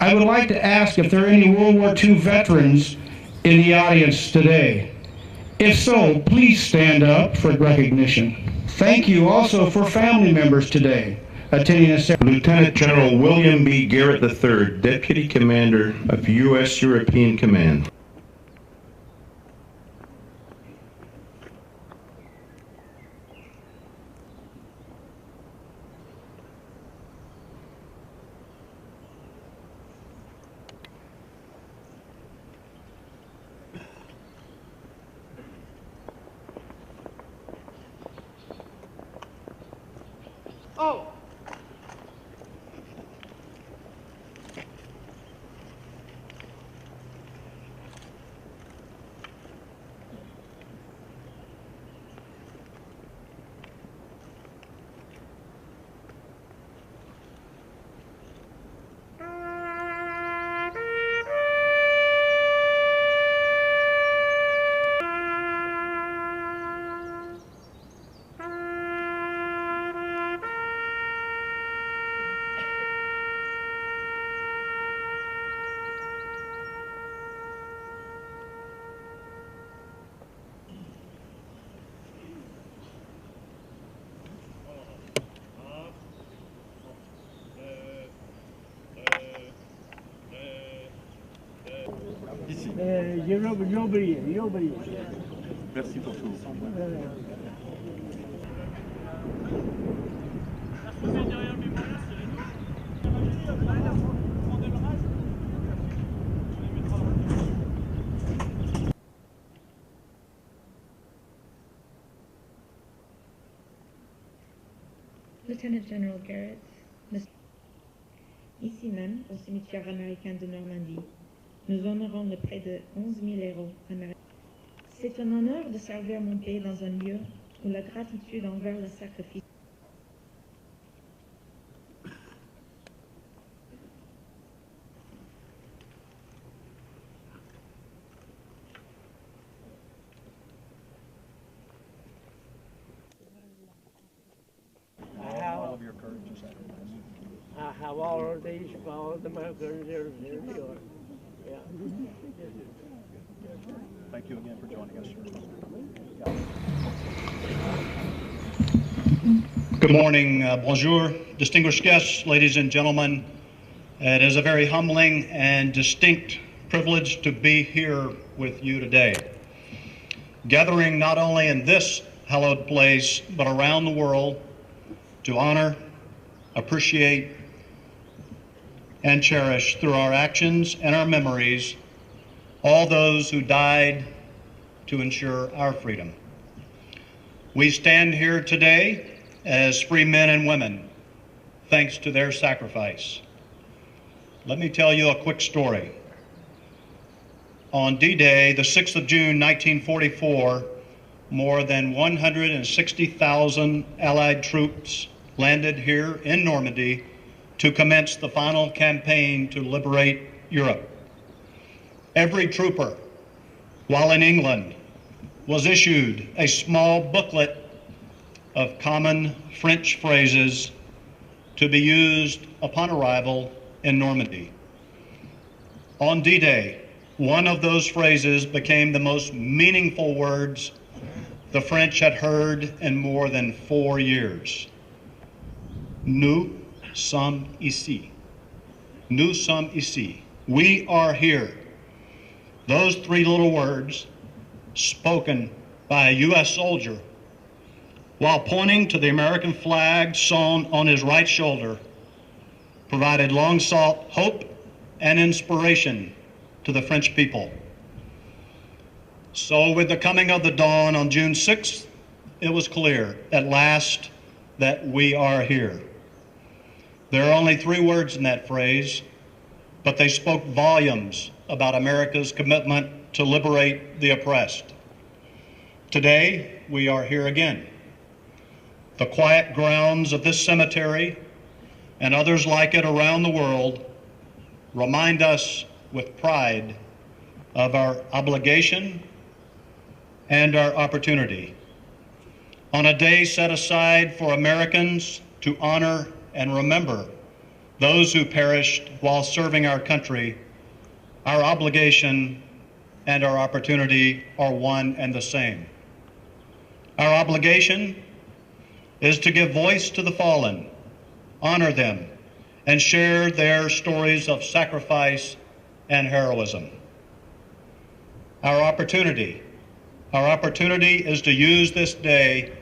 I would like to ask if there are any World War II veterans in the audience today. If so, please stand up for recognition. Thank you also for family members today attending this. Lieutenant General William B. Garrett III, Deputy Commander of U.S. European Command. Oh! J'ai oublié. Merci pour tout. Lieutenant General Garrett, ici même, au cimetière américain de Normandie, nous honorons le près de 11 000 héros américains. C'est un honneur de servir mon pays dans un lieu où la gratitude envers le sacrifice I have all of these for all of the Americans. There they are. Yeah. Thank you again for joining us, sir. Good morning, bonjour, distinguished guests, ladies and gentlemen. It is a very humbling and distinct privilege to be here with you today, gathering not only in this hallowed place, but around the world to honor, appreciate, and cherish through our actions and our memories all those who died to ensure our freedom. We stand here today as free men and women, thanks to their sacrifice. Let me tell you a quick story. On D-Day, the 6th of June, 1944, more than 160,000 Allied troops landed here in Normandy to commence the final campaign to liberate Europe. Every trooper, while in England, was issued a small booklet of common French phrases to be used upon arrival in Normandy. On D-Day, one of those phrases became the most meaningful words the French had heard in more than 4 years. Nous sommes ici. Nous sommes ici. We are here. Those 3 little words, spoken by a U.S. soldier, while pointing to the American flag sewn on his right shoulder, provided long-sought hope and inspiration to the French people. So with the coming of the dawn on June 6th, it was clear at last that we are here. There are only 3 words in that phrase, but they spoke volumes about America's commitment to liberate the oppressed. Today, we are here again. The quiet grounds of this cemetery and others like it around the world remind us with pride of our obligation and our opportunity. On a day set aside for Americans to honor and remember those who perished while serving our country, our obligation and our opportunity are one and the same. Our obligation is to give voice to the fallen, honor them, and share their stories of sacrifice and heroism. Our opportunity is to use this day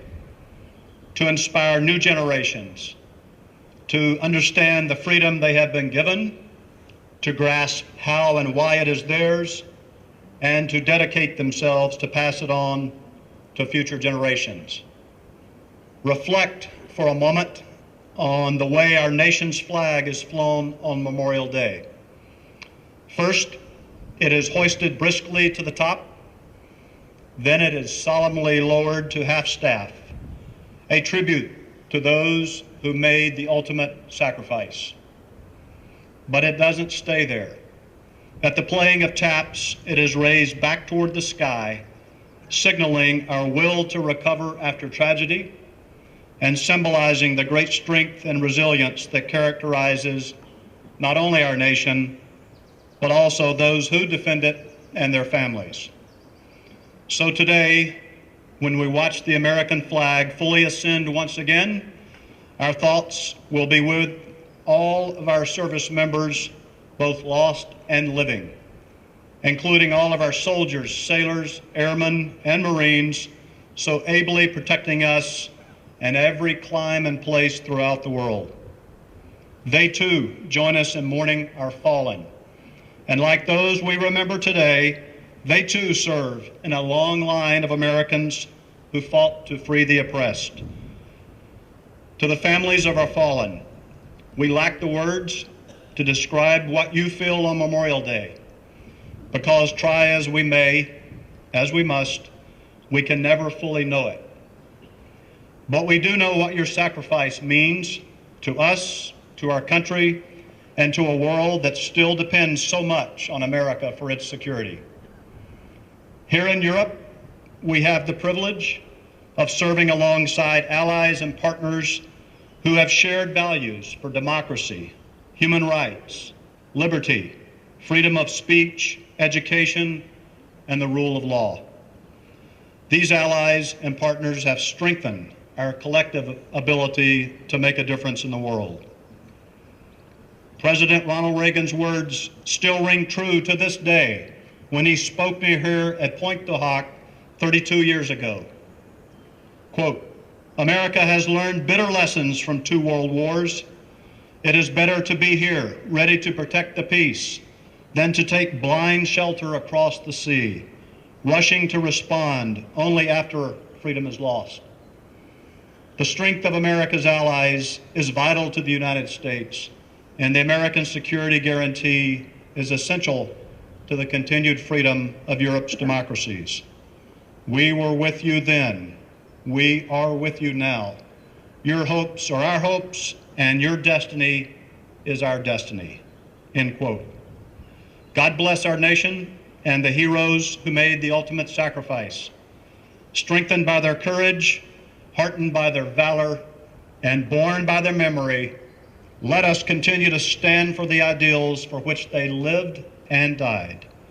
to inspire new generations to understand the freedom they have been given, to grasp how and why it is theirs, and to dedicate themselves to pass it on to future generations. Reflect for a moment on the way our nation's flag is flown on Memorial Day. First, it is hoisted briskly to the top, then it is solemnly lowered to half-staff, a tribute to those who made the ultimate sacrifice. But it doesn't stay there. At the playing of taps, it is raised back toward the sky, signaling our will to recover after tragedy and symbolizing the great strength and resilience that characterizes not only our nation, but also those who defend it and their families. So today, when we watch the American flag fully ascend once again, our thoughts will be with all of our service members, both lost and living, including all of our soldiers, sailors, airmen, and Marines, so ably protecting us and every clime and place throughout the world. They too join us in mourning our fallen. And like those we remember today, they too serve in a long line of Americans who fought to free the oppressed. To the families of our fallen, we lack the words to describe what you feel on Memorial Day, because try as we may, as we must, we can never fully know it. But we do know what your sacrifice means to us, to our country, and to a world that still depends so much on America for its security. Here in Europe, we have the privilege of serving alongside allies and partners who have shared values for democracy, human rights, liberty, freedom of speech, education, and the rule of law. These allies and partners have strengthened our collective ability to make a difference in the world. President Ronald Reagan's words still ring true to this day when he spoke to me here at Pointe du Hoc 32 years ago. Quote, "America has learned bitter lessons from 2 world wars. It is better to be here, ready to protect the peace, than to take blind shelter across the sea, rushing to respond only after freedom is lost." The strength of America's allies is vital to the United States, and the American security guarantee is essential to the continued freedom of Europe's democracies. We were with you then. We are with you now. Your hopes are our hopes, and your destiny is our destiny. End quote. God bless our nation and the heroes who made the ultimate sacrifice. Strengthened by their courage, heartened by their valor, and borne by their memory, let us continue to stand for the ideals for which they lived and died.